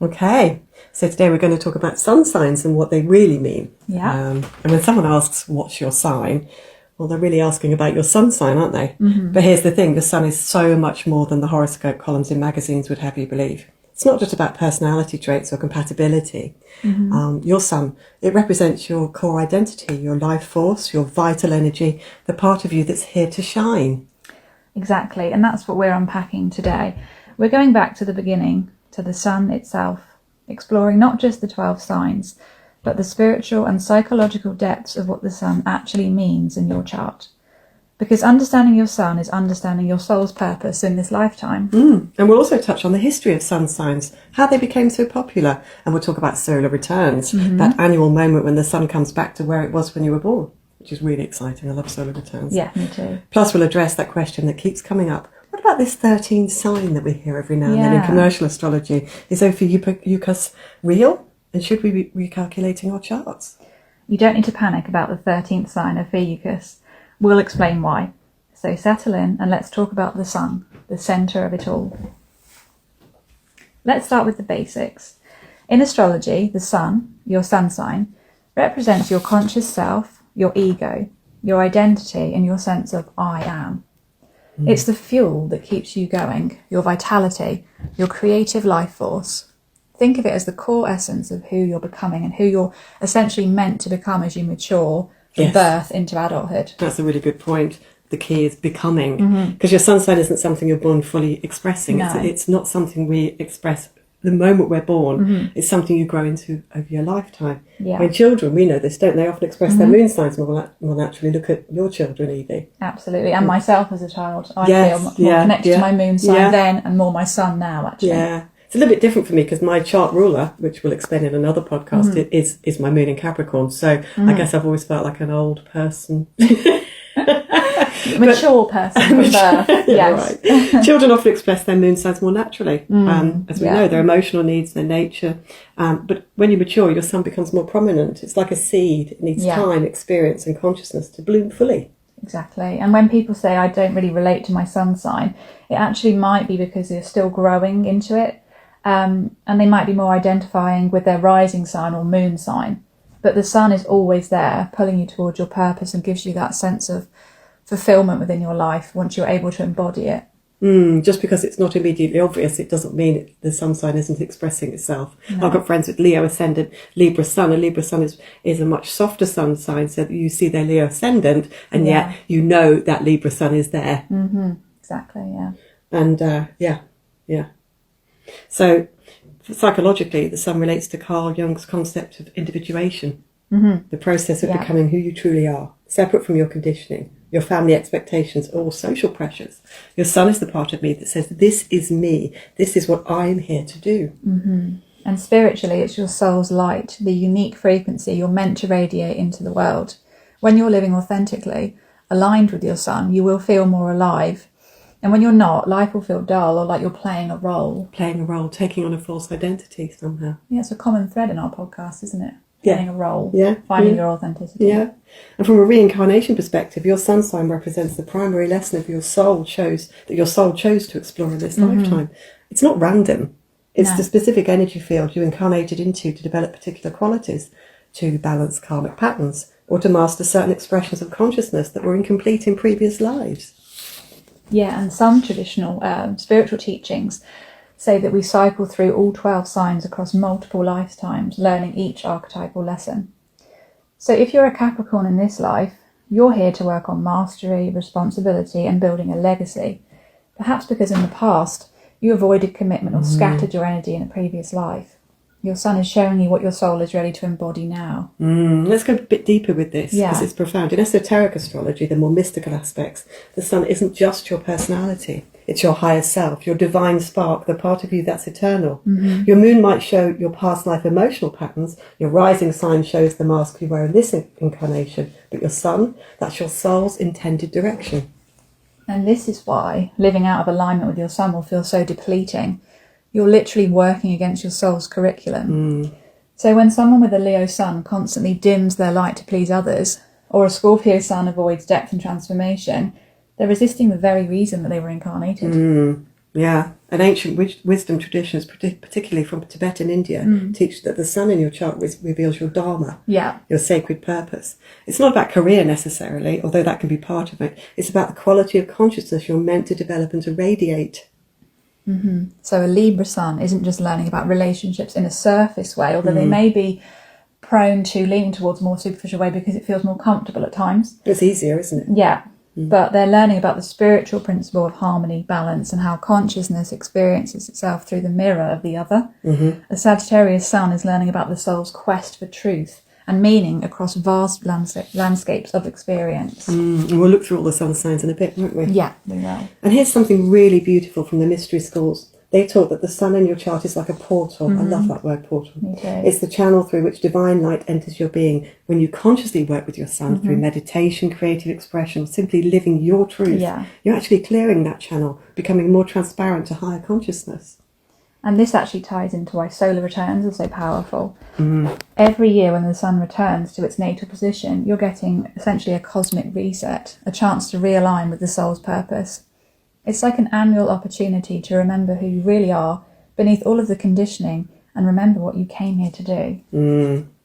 Okay, so today we're going to talk about sun signs and what they really mean. Yeah. And when someone asks, what's your sign? Well, they're really asking about your sun sign, aren't they? Mm-hmm. But here's the thing, the sun is so much more than the horoscope columns in magazines would have you believe. It's not just about personality traits or compatibility. Mm-hmm. Your sun, it represents your core identity, your life force, your vital energy, the part of you that's here to shine. Exactly, and that's what we're unpacking today. We're going back to the beginning, to the sun itself, exploring not just the 12 signs, but the spiritual and psychological depths of what the sun actually means in your chart. Because understanding your sun is understanding your soul's purpose in this lifetime. And we'll also touch on the history of sun signs, how they became so popular, and we'll talk about solar returns, that annual moment when the sun comes back to where it was when you were born, which is really exciting. I love solar returns. Yeah, me too. Plus we'll address that question that keeps coming up. What about this 13th sign that we hear every now and then in commercial astrology? Is Ophiuchus real? And should we be recalculating our charts? You don't need to panic about the 13th sign of Ophiuchus. We'll explain why. So settle in and let's talk about the sun, the centre of it all. Let's start with the basics. In astrology, the sun, your sun sign, represents your conscious self, your ego, your identity, and your sense of I am. It's the fuel that keeps you going, your vitality, your creative life force. Think of it as the core essence of who you're becoming and who you're essentially meant to become as you mature from birth into adulthood. That's a really good point. The key is becoming, because your sun sign isn't something you're born fully expressing. No. It's not something we express the moment we're born. It's something you grow into over your lifetime. Yeah. When children, we know this, don't they? Often express their moon signs more naturally. Look at your children, Yvie. Absolutely. And myself as a child, I feel more connected to my moon sign then and more my sun now, actually. Yeah. It's a little bit different for me because my chart ruler, which we'll explain in another podcast, is my moon in Capricorn. So I guess I've always felt like an old person. Mature person from birth. Yes. Right. Children often express their moon signs more naturally. As we know, their emotional needs, their nature. But when you mature, your sun becomes more prominent. It's like a seed. It needs time, experience and consciousness to bloom fully. Exactly. And when people say, I don't really relate to my sun sign, it actually might be because they're still growing into it. And they might be more identifying with their rising sign or moon sign. But the sun is always there, pulling you towards your purpose and gives you that sense of fulfillment within your life once you're able to embody it. Just because it's not immediately obvious, it doesn't mean the sun sign isn't expressing itself. No. I've got friends with Leo ascendant, Libra sun. A Libra sun is a much softer sun sign, so that you see their Leo ascendant, and yet you know that Libra sun is there. Exactly, yeah. And So psychologically, the sun relates to Carl Jung's concept of individuation, the process of becoming who you truly are, separate from your conditioning, your family expectations, or social pressures. Your sun is the part of me that says, this is me, this is what I'm here to do. And spiritually, it's your soul's light, the unique frequency you're meant to radiate into the world. When you're living authentically, aligned with your sun, you will feel more alive. And when you're not, life will feel dull or like you're playing a role. Playing a role, taking on a false identity somehow. Yeah, it's a common thread in our podcast, isn't it? Playing a role, Yeah. finding your authenticity. Yeah. And from a reincarnation perspective, your sun sign represents the primary lesson of your soul chose to explore in this lifetime. It's not random. It's the specific energy field you incarnated into to develop particular qualities, to balance karmic patterns, or to master certain expressions of consciousness that were incomplete in previous lives. Yeah, and some traditional spiritual teachings say that we cycle through all 12 signs across multiple lifetimes, learning each archetypal lesson. So if you're a Capricorn in this life, you're here to work on mastery, responsibility, and building a legacy. Perhaps because in the past, you avoided commitment or scattered your energy in a previous life. Your sun is showing you what your soul is ready to embody now. Let's go a bit deeper with this, because it's profound. In esoteric astrology, the more mystical aspects, the sun isn't just your personality. It's your higher self, your divine spark, the part of you that's eternal. Your moon might show your past life emotional patterns. Your rising sign shows the mask you wear in this incarnation. But your sun, that's your soul's intended direction. And this is why living out of alignment with your sun will feel so depleting. You're literally working against your soul's curriculum. So when someone with a Leo sun constantly dims their light to please others, or a Scorpio sun avoids depth and transformation, they're resisting the very reason that they were incarnated. Yeah, and ancient wisdom traditions, particularly from Tibet and India, teach that the sun in your chart reveals your dharma, your sacred purpose. It's not about career necessarily, although that can be part of it. It's about the quality of consciousness you're meant to develop and to radiate. Mm-hmm. So a Libra sun isn't just learning about relationships in a surface way, although they may be prone to leaning towards a more superficial way because it feels more comfortable at times. It's easier, isn't it? Yeah. But they're learning about the spiritual principle of harmony, balance, and how consciousness experiences itself through the mirror of the other. A Sagittarius sun is learning about the soul's quest for truth and meaning across vast landscapes of experience. And we'll look through all the sun signs in a bit, won't we? Yeah, we will. And here's something really beautiful from the mystery schools. They taught that the sun in your chart is like a portal. I love that word, portal. Me too. It's the channel through which divine light enters your being. When you consciously work with your sun through meditation, creative expression, or simply living your truth, you're actually clearing that channel, becoming more transparent to higher consciousness. And this actually ties into why solar returns are so powerful. Every year when the sun returns to its natal position, you're getting essentially a cosmic reset, a chance to realign with the soul's purpose. It's like an annual opportunity to remember who you really are beneath all of the conditioning and remember what you came here to do.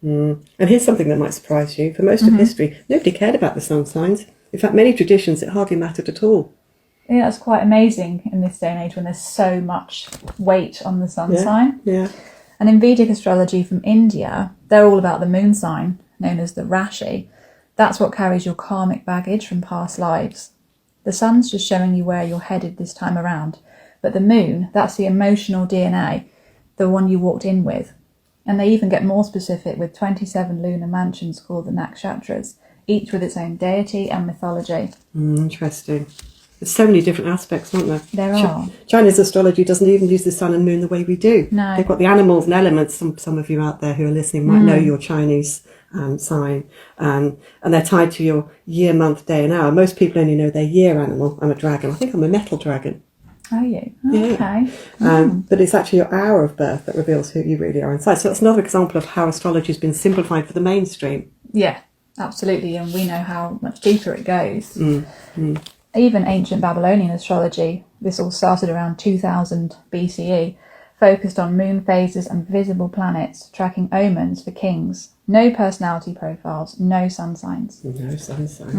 And here's something that might surprise you. For most of history, nobody cared about the sun signs. In fact, many traditions, it hardly mattered at all. Yeah, that's quite amazing in this day and age when there's so much weight on the sun sign. Yeah. And in Vedic astrology from India, they're all about the moon sign, known as the Rashi. That's what carries your karmic baggage from past lives. The sun's just showing you where you're headed this time around. But the moon, that's the emotional DNA, the one you walked in with. And they even get more specific with 27 lunar mansions called the nakshatras, each with its own deity and mythology. Interesting. There's so many different aspects, aren't there? There are. Chinese astrology doesn't even use the sun and moon the way we do. No. They've got the animals and elements. Some of you out there who are listening might know your Chinese sign. And they're tied to your year, month, day and hour. Most people only know their year animal. I'm a dragon. I think I'm a metal dragon. Are you? Okay. But it's actually your hour of birth that reveals who you really are inside. So that's another example of how astrology has been simplified for the mainstream. Yeah, absolutely. And we know how much deeper it goes. Even ancient Babylonian astrology, this all started around 2000 BCE, focused on moon phases and visible planets, tracking omens for kings. No personality profiles, no sun signs. No sun signs.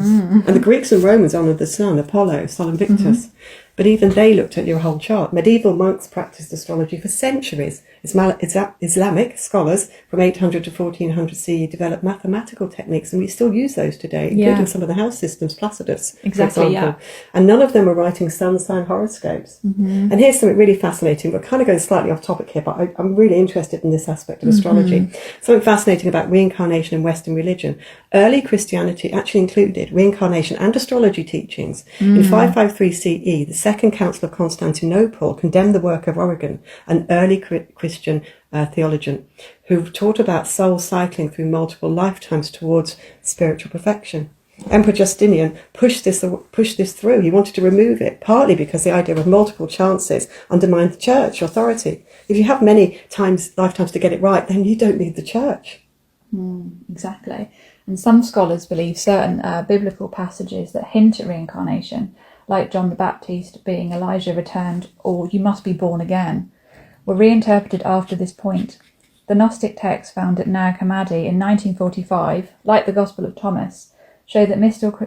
And the Greeks and Romans honoured the sun, Apollo, Sol Invictus. But even they looked at your whole chart. Medieval monks practiced astrology for centuries. Islamic scholars from 800 to 1400 CE developed mathematical techniques, and we still use those today, including some of the house systems, Placidus, for example. And none of them are writing sun sign horoscopes. And here's something really fascinating. We're kind of going slightly off topic here, but I'm really interested in this aspect of astrology. Something fascinating about reincarnation in Western religion. Early Christianity actually included reincarnation and astrology teachings. In 553 CE, the Second Council of Constantinople condemned the work of Origen, an early Christian theologian, who taught about soul cycling through multiple lifetimes towards spiritual perfection. Emperor Justinian pushed this through. He wanted to remove it, partly because the idea of multiple chances undermined the church authority. If you have many lifetimes to get it right, then you don't need the church. Exactly. And some scholars believe certain biblical passages that hint at reincarnation, like John the Baptist being Elijah returned, or you must be born again, were reinterpreted after this point. The Gnostic text found at Nag Hammadi in 1945, like the Gospel of Thomas, show that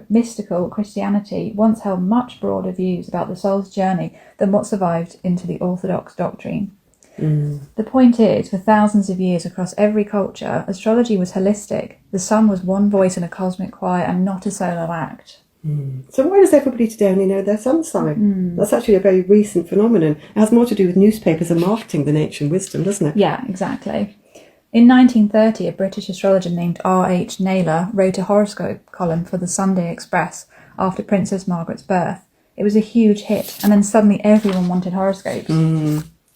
mystical Christianity once held much broader views about the soul's journey than what survived into the Orthodox doctrine. The point is, for thousands of years across every culture, astrology was holistic. The sun was one voice in a cosmic choir and not a solo act. So why does everybody today only know their sun sign? That's actually a very recent phenomenon. It has more to do with newspapers and marketing than ancient wisdom, doesn't it? Yeah, exactly. In 1930, a British astrologer named R.H. Naylor wrote a horoscope column for the Sunday Express after Princess Margaret's birth. It was a huge hit, and then suddenly everyone wanted horoscopes.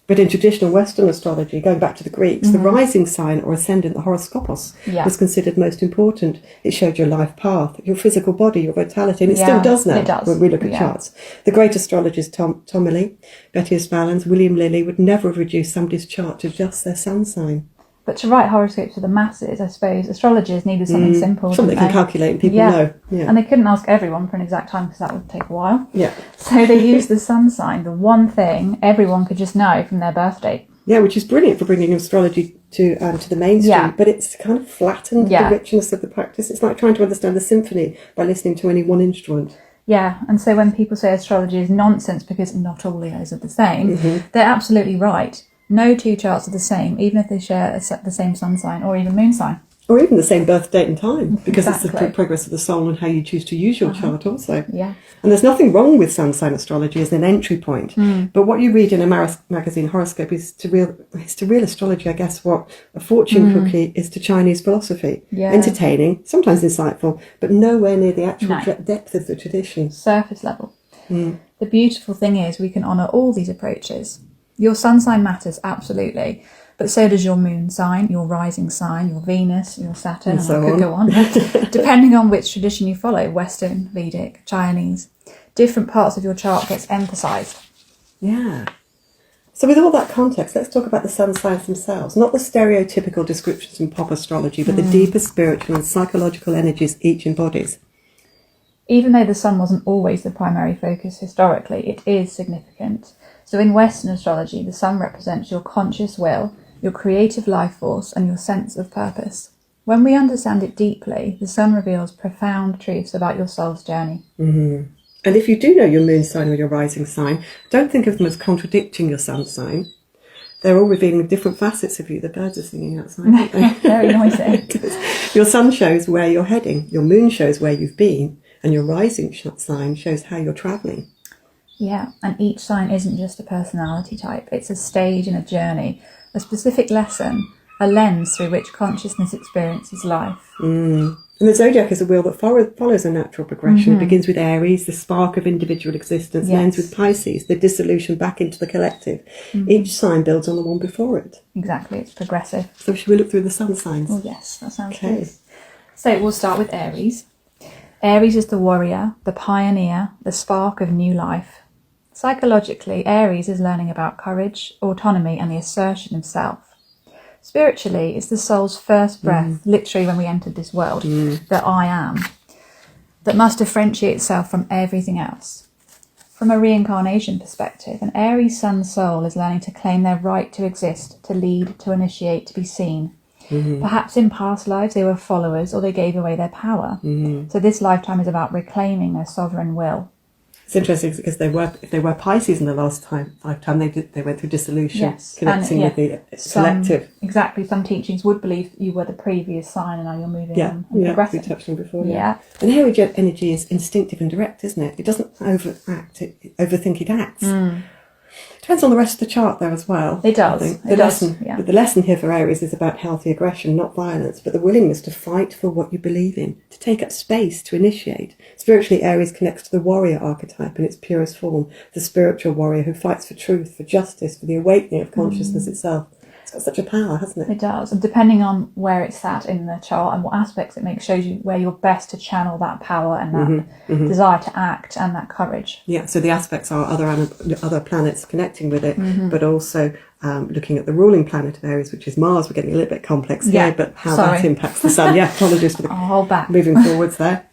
But in traditional Western astrology, going back to the Greeks, the rising sign or ascendant, the horoscopos, was considered most important. It showed your life path, your physical body, your vitality, and it still does now. It does. When we look at charts. The great astrologers Ptolemy, Bettius Valens, William Lilly would never have reduced somebody's chart to just their sun sign. But to write horoscopes for the masses, I suppose astrologers needed something simple. Something they can calculate and people know. Yeah. And they couldn't ask everyone for an exact time because that would take a while. Yeah. So they used the sun sign, the one thing everyone could just know from their birth date. Yeah, which is brilliant for bringing astrology to the mainstream. Yeah. But it's kind of flattened the richness of the practice. It's like trying to understand a symphony by listening to any one instrument. Yeah, and so when people say astrology is nonsense because not all Leos are the same, they're absolutely right. No two charts are the same, even if they share the same sun sign or even moon sign. Or even the same birth date and time, because it's the progress of the soul and how you choose to use your chart also. Yeah. And there's nothing wrong with sun sign astrology as an entry point. But what you read in a magazine horoscope is to real astrology, I guess, what a fortune cookie is to Chinese philosophy. Yeah. Entertaining, sometimes insightful, but nowhere near the actual depth of the tradition. Surface level. The beautiful thing is we can honour all these approaches. Your sun sign matters, absolutely. But so does your moon sign, your rising sign, your Venus, your Saturn, and so I could go on. Depending on which tradition you follow, Western, Vedic, Chinese, different parts of your chart gets emphasised. Yeah. So with all that context, let's talk about the sun signs themselves. Not the stereotypical descriptions in pop astrology, but the deeper spiritual and psychological energies each embodies. Even though the sun wasn't always the primary focus historically, it is significant. So in Western astrology, the sun represents your conscious will, your creative life force, and your sense of purpose. When we understand it deeply, the sun reveals profound truths about your soul's journey. And if you do know your moon sign or your rising sign, don't think of them as contradicting your sun sign. They're all revealing different facets of you. The birds are singing outside, aren't they? Very noisy. Your sun shows where you're heading, your moon shows where you've been, and your rising sign shows how you're travelling. Yeah, and each sign isn't just a personality type. It's a stage in a journey, a specific lesson, a lens through which consciousness experiences life. And the zodiac is a wheel that follows a natural progression. It begins with Aries, the spark of individual existence, and ends with Pisces, the dissolution back into the collective. Each sign builds on the one before it. Exactly, it's progressive. So should we look through the sun signs? Oh yes, that sounds good. So we'll start with Aries. Aries is the warrior, the pioneer, the spark of new life. Psychologically, Aries is learning about courage, autonomy, and the assertion of self. Spiritually, it's the soul's first breath, literally when we entered this world, that I am, that must differentiate itself from everything else. From a reincarnation perspective, an Aries sun soul is learning to claim their right to exist, to lead, to initiate, to be seen. Perhaps in past lives they were followers or they gave away their power. So this lifetime is about reclaiming their sovereign will. It's interesting because if they were Pisces in the last lifetime, they went through dissolution, connecting with the collective. Exactly. Some teachings would believe you were the previous sign and now you're moving on. Yeah, we touched on before. Yeah. And Aries energy is instinctive and direct, isn't it? It doesn't overthink it acts. Depends on the rest of the chart there as well. It does. But the lesson here for Aries is about healthy aggression, not violence, but the willingness to fight for what you believe in, to take up space, to initiate. Spiritually, Aries connects to the warrior archetype in its purest form, the spiritual warrior who fights for truth, for justice, for the awakening of consciousness itself. It's got such a power, hasn't it? It does. And depending on where it's sat in the chart and what aspects it makes, shows you where you're best to channel that power and that desire to act and that courage. Yeah, so the aspects are other planets connecting with it, but also looking at the ruling planet of Aries, which is Mars. We're getting a little bit complex here, but how that impacts the sun. Yeah, apologies for the I'll hold back. Moving forwards there.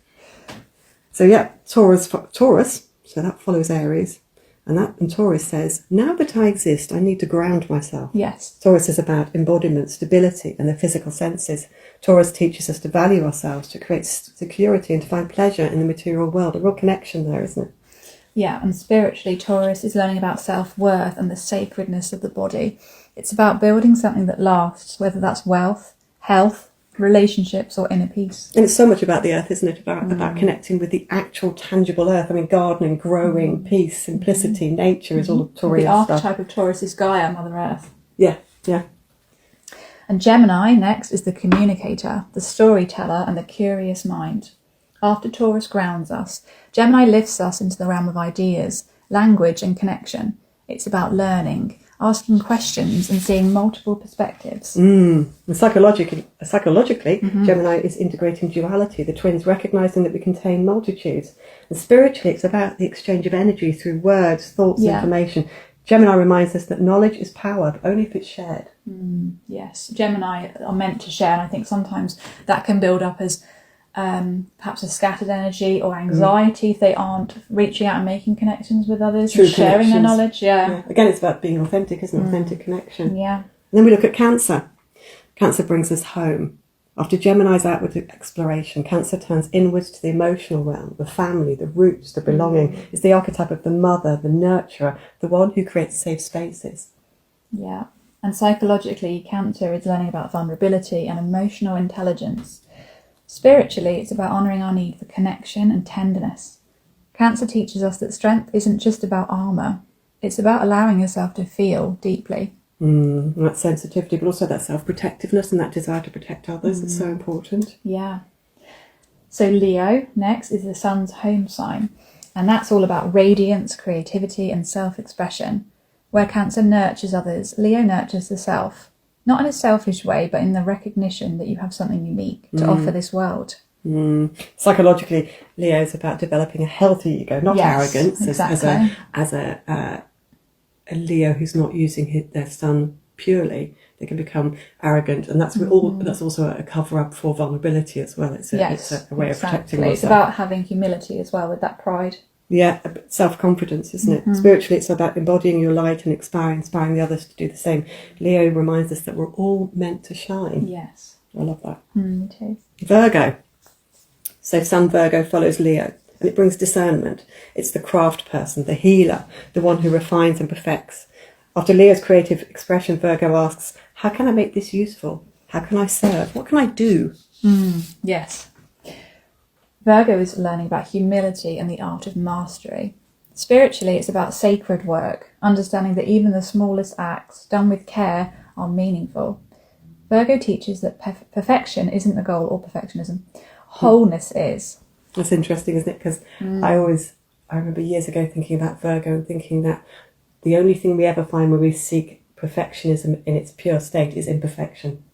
So yeah, Taurus, so that follows Aries. And Taurus says, now that I exist, I need to ground myself. Yes. Taurus is about embodiment, stability, and the physical senses. Taurus teaches us to value ourselves, to create security, and to find pleasure in the material world. A real connection there, isn't it? Yeah, and spiritually, Taurus is learning about self-worth and the sacredness of the body. It's about building something that lasts, whether that's wealth, health, relationships, or inner peace. And it's so much about the earth, isn't it? About connecting with the actual tangible earth. I mean, gardening, growing, peace, simplicity, nature is all Taurus stuff. The archetype of Taurus is Gaia, Mother Earth. Yeah. And Gemini, next, is the communicator, the storyteller, and the curious mind. After Taurus grounds us, Gemini lifts us into the realm of ideas, language, and connection. It's about learning, asking questions and seeing multiple perspectives. And psychologically, Gemini is integrating duality, the twins recognising that we contain multitudes. And spiritually, it's about the exchange of energy through words, thoughts, information, Gemini reminds us that knowledge is power, but only if it's shared. Yes, Gemini are meant to share, and I think sometimes that can build up as perhaps a scattered energy or anxiety if they aren't reaching out and making connections with others, and sharing their knowledge. Yeah. Again, it's about being authentic, isn't it? Authentic connection. Yeah. And then we look at Cancer. Cancer brings us home. After Gemini's outward exploration, Cancer turns inwards to the emotional realm, the family, the roots, the belonging. It's the archetype of the mother, the nurturer, the one who creates safe spaces. Yeah. And psychologically, Cancer is learning about vulnerability and emotional intelligence. Spiritually, it's about honouring our need for connection and tenderness. Cancer teaches us that strength isn't just about armour. It's about allowing yourself to feel deeply. That sensitivity, but also that self-protectiveness and that desire to protect others. It's so important. Yeah. So Leo, next, is the sun's home sign. And that's all about radiance, creativity and self-expression. Where Cancer nurtures others, Leo nurtures the self. Not in a selfish way, but in the recognition that you have something unique to offer this world. Psychologically, Leo's about developing a healthy ego, not arrogance, exactly. as a Leo who's not using their sun purely. They can become arrogant, and that's that's also a cover up for vulnerability as well. It's a way of protecting oneself. It's about having humility as well, with that pride. Yeah, self-confidence, isn't it? Spiritually, it's about embodying your light and inspiring the others to do the same. Leo reminds us that we're all meant to shine. Yes. I love that. Me too. Virgo. So Sun Virgo follows Leo, and it brings discernment. It's the craft person, the healer, the one who refines and perfects. After Leo's creative expression, Virgo asks, how can I make this useful? How can I serve? What can I do? Yes. Virgo is learning about humility and the art of mastery. Spiritually, it's about sacred work, understanding that even the smallest acts, done with care, are meaningful. Virgo teaches that perfection isn't the goal, or perfectionism. Wholeness is. That's interesting, isn't it? Because I remember years ago thinking about Virgo and thinking that the only thing we ever find when we seek perfectionism in its pure state is imperfection.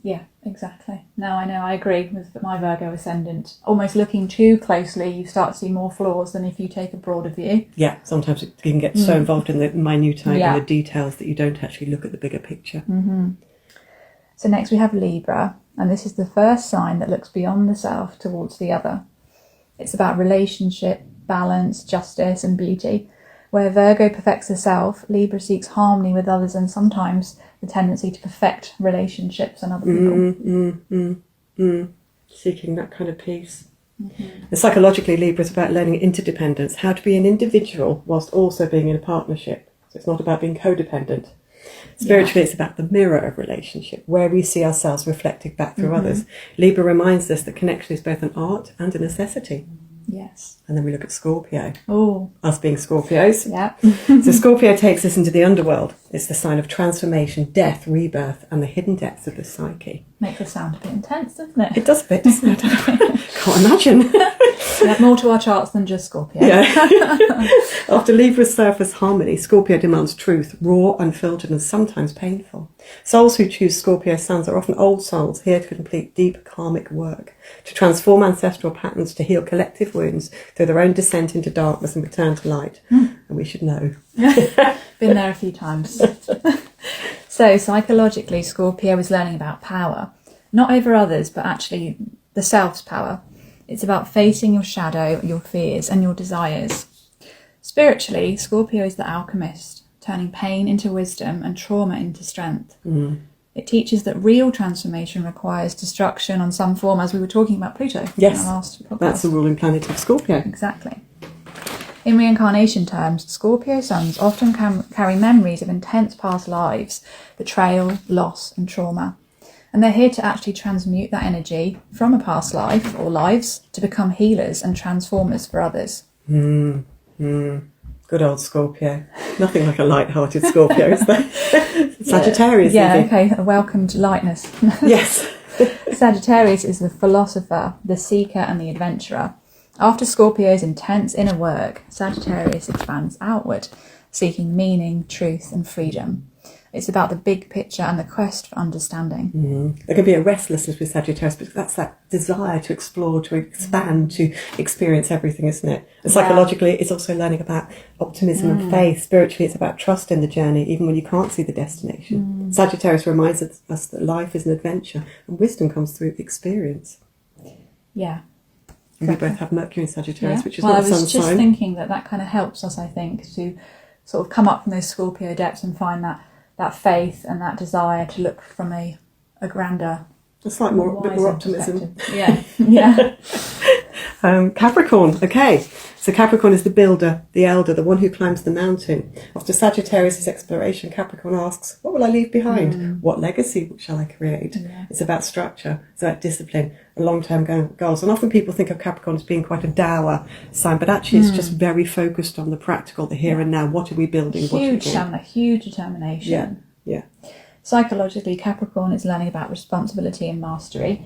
Yeah, exactly. No, I know, I agree with my Virgo ascendant. Almost looking too closely, you start to see more flaws than if you take a broader view. Yeah, sometimes you can get so involved in the minutiae and the details that you don't actually look at the bigger picture. So next we have Libra, and this is the first sign that looks beyond the self towards the other. It's about relationship, balance, justice and beauty. Where Virgo perfects the self, Libra seeks harmony with others and sometimes the tendency to perfect relationships and other people. Seeking that kind of peace. And psychologically, Libra is about learning interdependence, how to be an individual whilst also being in a partnership. So it's not about being codependent. Spiritually, it's about the mirror of relationship, where we see ourselves reflected back through others. Libra reminds us that connection is both an art and a necessity. Yes. And then we look at Scorpio. Oh. Us being Scorpios. Yeah. So Scorpio takes us into the underworld. It's the sign of transformation, death, rebirth, and the hidden depths of the psyche. Makes us sound a bit intense, doesn't it? It does a bit, doesn't it? Can't imagine. We have more to our charts than just Scorpio. Yeah. After Libra's surface harmony, Scorpio demands truth, raw, unfiltered, and sometimes painful. Souls who choose Scorpio suns are often old souls here to complete deep karmic work, to transform ancestral patterns, to heal collective wounds through their own descent into darkness and return to light. And we should know. Been there a few times. So psychologically, Scorpio is learning about power, not over others, but actually the self's power. It's about facing your shadow, your fears and your desires. Spiritually, Scorpio is the alchemist, turning pain into wisdom and trauma into strength. It teaches that real transformation requires destruction on some form, as we were talking about Pluto. Yes, in our last podcast. That's the ruling planet of Scorpio. Exactly. In reincarnation terms, Scorpio suns often carry memories of intense past lives, betrayal, loss and trauma. And they're here to actually transmute that energy from a past life or lives to become healers and transformers for others. Good old Scorpio. Nothing like a light-hearted Scorpio, is there? Sagittarius, okay, a welcomed lightness. Yes. Sagittarius is the philosopher, the seeker and the adventurer. After Scorpio's intense inner work, Sagittarius expands outward, seeking meaning, truth and freedom. It's about the big picture and the quest for understanding. There can be a restlessness with Sagittarius, because that's that desire to explore, to expand, to experience everything, isn't it? And psychologically, it's also learning about optimism and faith. Spiritually, it's about trust in the journey, even when you can't see the destination. Sagittarius reminds us that life is an adventure, and wisdom comes through experience. Yeah. And we both have Mercury in Sagittarius, which is well, not a sun sign. I was just thinking that kind of helps us, I think, to sort of come up from those Scorpio depths and find that faith and that desire to look from a grander, it's like a bit more optimism. Yeah. Capricorn, okay. So Capricorn is the builder, the elder, the one who climbs the mountain. After Sagittarius' exploration, Capricorn asks, what will I leave behind? What legacy shall I create? Yeah. It's about structure, it's about discipline, and long-term goals. And often people think of Capricorn as being quite a dour sign, but actually it's just very focused on the practical, the here and now. What are we building? Huge determination. Yeah. Psychologically, Capricorn is learning about responsibility and mastery.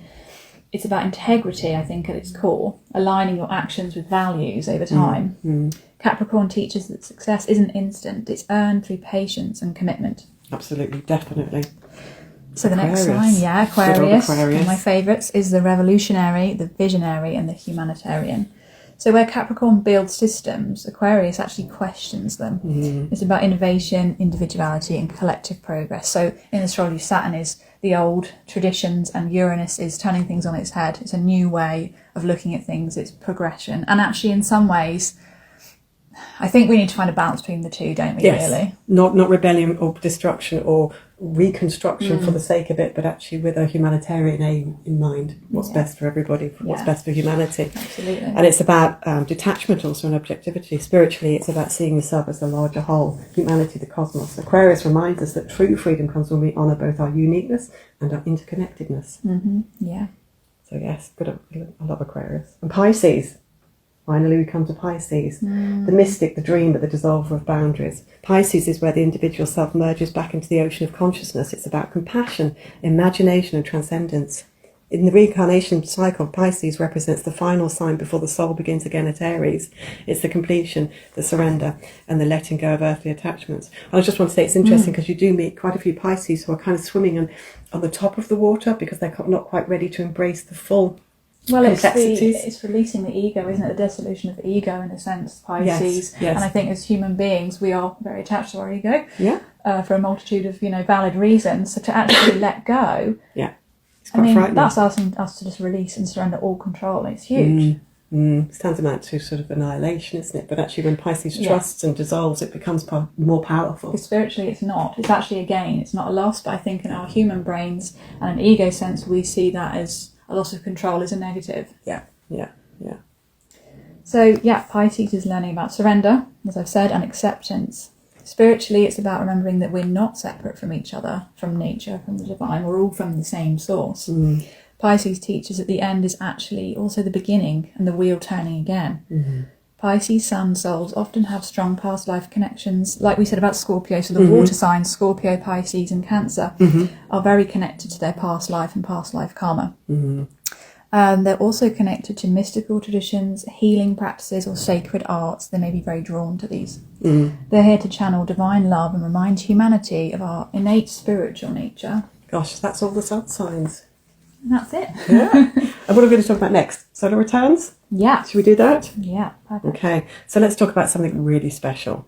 It's about integrity, I think, at its core, aligning your actions with values over time. Capricorn teaches that success isn't instant, it's earned through patience and commitment. Absolutely, definitely. So the next sign, Aquarius, one of my favourites, is the revolutionary, the visionary and the humanitarian. So where Capricorn builds systems, Aquarius actually questions them. It's about innovation, individuality and collective progress. So in astrology, Saturn is the old traditions and Uranus is turning things on its head. It's a new way of looking at things, it's progression. And actually in some ways, I think we need to find a balance between the two, don't we, really? Not rebellion or destruction or reconstruction for the sake of it, but actually with a humanitarian aim in mind. What's best for everybody, what's best for humanity. Absolutely. And it's about detachment also and objectivity. Spiritually, it's about seeing yourself as the larger whole, humanity, the cosmos. Aquarius reminds us that true freedom comes when we honour both our uniqueness and our interconnectedness. Yeah. So yes, I love Aquarius. And Pisces. Finally, we come to Pisces, the mystic, the dreamer, the dissolver of boundaries. Pisces is where the individual self merges back into the ocean of consciousness. It's about compassion, imagination and transcendence. In the reincarnation cycle, Pisces represents the final sign before the soul begins again at Aries. It's the completion, the surrender, and the letting go of earthly attachments. And I just want to say it's interesting because you do meet quite a few Pisces who are kind of swimming on the top of the water because they're not quite ready to embrace the full complexities. It's releasing the ego, isn't it? The dissolution of the ego, in a sense, Pisces. Yes. And I think as human beings, we are very attached to our ego for a multitude of valid reasons. So to actually let go, it's quite frightening. That's asking us to just release and surrender all control. It's huge. It's tantamount to sort of annihilation, isn't it? But actually, when Pisces trusts and dissolves, it becomes more powerful. Because spiritually, it's not. It's actually a gain. It's not a loss. But I think in our human brains and an ego sense, we see that as a loss of control is a negative. Yeah. So, Pisces is learning about surrender, as I've said, and acceptance. Spiritually, it's about remembering that we're not separate from each other, from nature, from the divine. We're all from the same source. Pisces teaches that the end is actually also the beginning and the wheel turning again. Pisces sun souls often have strong past life connections, like we said about Scorpio. So the water signs, Scorpio, Pisces and Cancer, are very connected to their past life and past life karma. They're also connected to mystical traditions, healing practices or sacred arts. They may be very drawn to these. They're here to channel divine love and remind humanity of our innate spiritual nature. Gosh, that's all the sun signs. And that's it. And what are we going to talk about next? Solar returns? Yeah. Should we do that? Yeah. Perfect. Okay, so let's talk about something really special.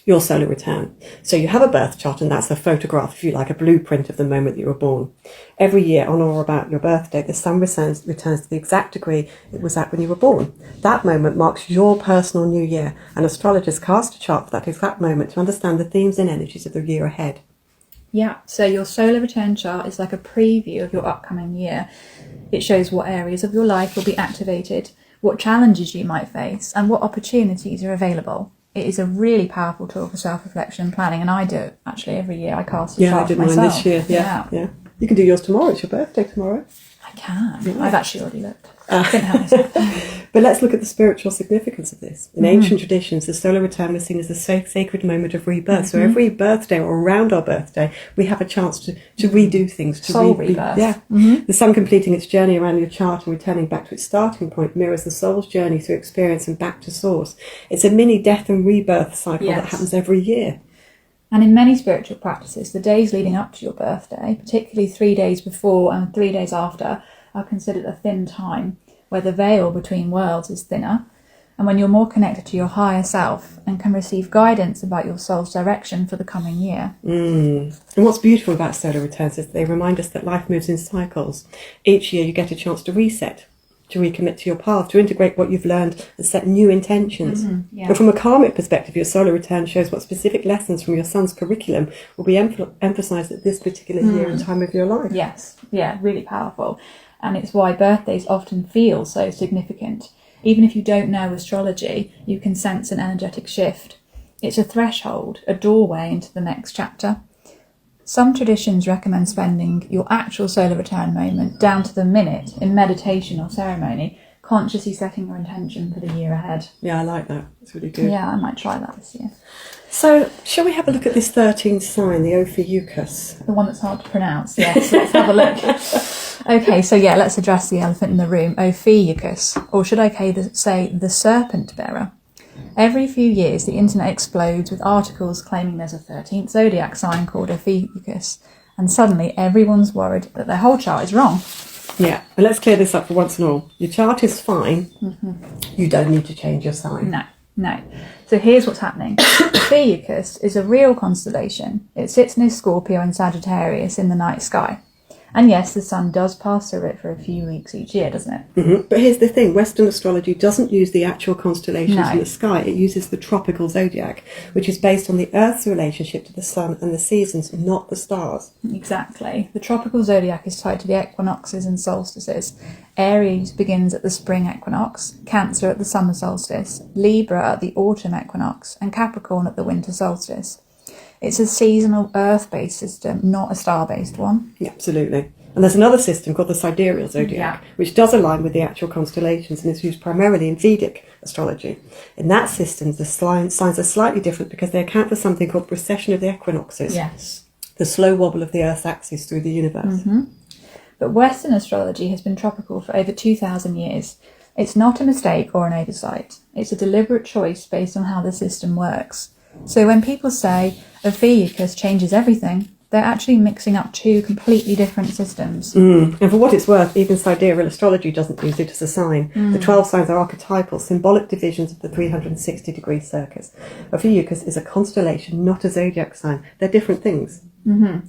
Your solar return. So you have a birth chart, and that's a photograph, if you like, a blueprint of the moment that you were born. Every year, on or about your birthday, the sun returns to the exact degree it was at when you were born. That moment marks your personal new year, and astrologers cast a chart for that exact moment to understand the themes and energies of the year ahead. Yeah, so your solar return chart is like a preview of your upcoming year. It shows what areas of your life will be activated, what challenges you might face, and what opportunities are available. It is a really powerful tool for self-reflection and planning, and I do it actually every year. I cast a chart for myself. Yeah, I did mine this year. Yeah. You can do yours tomorrow. It's your birthday tomorrow. I can. Yeah. I've actually already looked. Couldn't help myself. But let's look at the spiritual significance of this. In ancient traditions, the solar return was seen as a sacred moment of rebirth. So every birthday or around our birthday, we have a chance to redo things. Soul rebirth. The sun completing its journey around your chart and returning back to its starting point mirrors the soul's journey through experience and back to source. It's a mini death and rebirth cycle that happens every year. And in many spiritual practices, the days leading up to your birthday, particularly 3 days before and 3 days after, are considered a thin time, where the veil between worlds is thinner, and when you're more connected to your higher self and can receive guidance about your soul's direction for the coming year. And what's beautiful about solar returns is they remind us that life moves in cycles. Each year you get a chance to reset, to recommit to your path, to integrate what you've learned and set new intentions. And from a karmic perspective, your solar return shows what specific lessons from your son's curriculum will be emphasised at this particular year and time of your life. Yes, yeah, really powerful. And it's why birthdays often feel so significant. Even if you don't know astrology, you can sense an energetic shift. It's a threshold, a doorway into the next chapter. Some traditions recommend spending your actual solar return moment down to the minute in meditation or ceremony, consciously setting your intention for the year ahead. Yeah, I like that. It's really good. Yeah, I might try that this year. So, shall we have a look at this 13th sign, the Ophiuchus? The one that's hard to pronounce, yes. Let's have a look. Okay, so yeah, let's address the elephant in the room, Ophiuchus, or should I say the serpent bearer. Every few years, the internet explodes with articles claiming there's a 13th zodiac sign called Ophiuchus, and suddenly everyone's worried that their whole chart is wrong. Yeah, and let's clear this up for once and all. Your chart is fine. You don't need to change your sign. No. So here's what's happening. Ophiuchus is a real constellation. It sits near Scorpio and Sagittarius in the night sky. And yes, the sun does pass through it for a few weeks each year, doesn't it? But here's the thing, Western astrology doesn't use the actual constellations in the sky, it uses the tropical zodiac, which is based on the Earth's relationship to the sun and the seasons, not the stars. Exactly. The tropical zodiac is tied to the equinoxes and solstices. Aries begins at the spring equinox, Cancer at the summer solstice, Libra at the autumn equinox, and Capricorn at the winter solstice. It's a seasonal Earth-based system, not a star-based one. Yeah, absolutely. And there's another system called the sidereal zodiac, which does align with the actual constellations and is used primarily in Vedic astrology. In that system, the signs are slightly different because they account for something called precession of the equinoxes. Yes. The slow wobble of the Earth's axis through the universe. But Western astrology has been tropical for over 2,000 years. It's not a mistake or an oversight. It's a deliberate choice based on how the system works. So when people say Ophiuchus changes everything, they're actually mixing up two completely different systems. And for what it's worth, even sidereal astrology doesn't use it as a sign. The 12 signs are archetypal, symbolic divisions of the 360-degree circus. Ophiuchus is a constellation, not a zodiac sign. They're different things.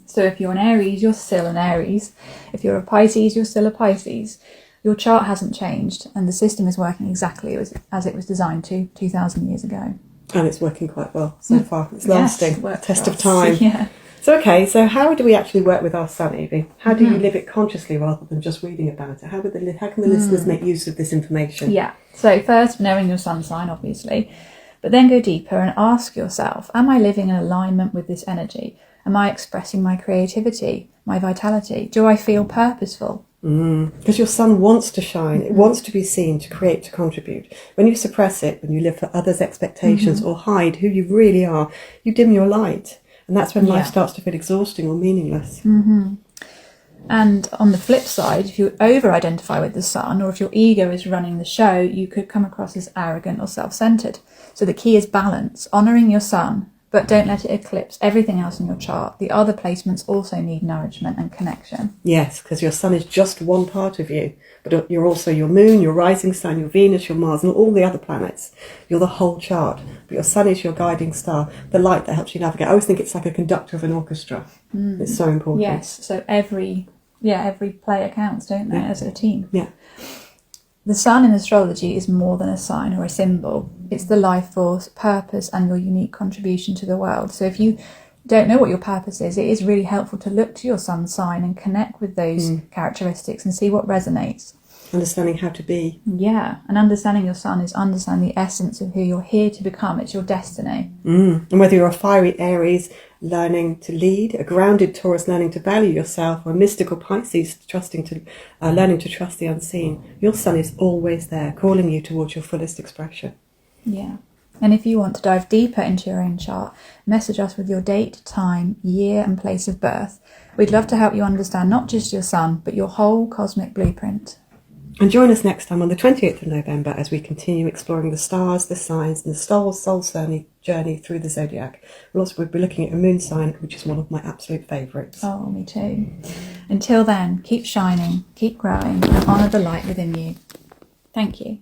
So if you're an Aries, you're still an Aries. If you're a Pisces, you're still a Pisces. Your chart hasn't changed, and the system is working exactly as it was designed to 2,000 years ago. And it's working quite well so far. It's lasting. Test of time. Yeah. So, okay, so how do we actually work with our sun, Yvie? How do you live it consciously rather than just reading about it? How can the listeners make use of this information? Yeah. So first, knowing your sun sign, obviously. But then go deeper and ask yourself, am I living in alignment with this energy? Am I expressing my creativity, my vitality? Do I feel purposeful? Because your sun wants to shine, it wants to be seen, to create, to contribute. When you suppress it, when you live for others' expectations or hide who you really are, you dim your light. And that's when life starts to feel exhausting or meaningless. And on the flip side, if you over-identify with the sun, or if your ego is running the show, you could come across as arrogant or self-centered. So the key is balance, honouring your sun, but don't let it eclipse everything else in your chart. The other placements also need nourishment and connection. Yes, because your sun is just one part of you, but you're also your moon, your rising sun, your Venus, your Mars, and all the other planets. You're the whole chart, but your sun is your guiding star, the light that helps you navigate. I always think it's like a conductor of an orchestra. It's so important. Yes, so every player counts, don't they, as a team? Yeah. The sun in astrology is more than a sign or a symbol. It's the life force, purpose, and your unique contribution to the world. So if you don't know what your purpose is, it is really helpful to look to your sun sign and connect with those characteristics and see what resonates. Understanding how to be. Yeah, and understanding your sun is understanding the essence of who you're here to become. It's your destiny. And whether you're a fiery Aries learning to lead, a grounded Taurus learning to value yourself, or a mystical Pisces learning to trust the unseen, your sun is always there, calling you towards your fullest expression. Yeah. And if you want to dive deeper into your own chart, message us with your date, time, year, and place of birth. We'd love to help you understand not just your sun, but your whole cosmic blueprint. And join us next time on the 28th of November as we continue exploring the stars, the signs, and the soul journey through the zodiac. We'll be looking at a moon sign, which is one of my absolute favourites. Oh, me too. Until then, keep shining, keep growing, and honour the light within you. Thank you.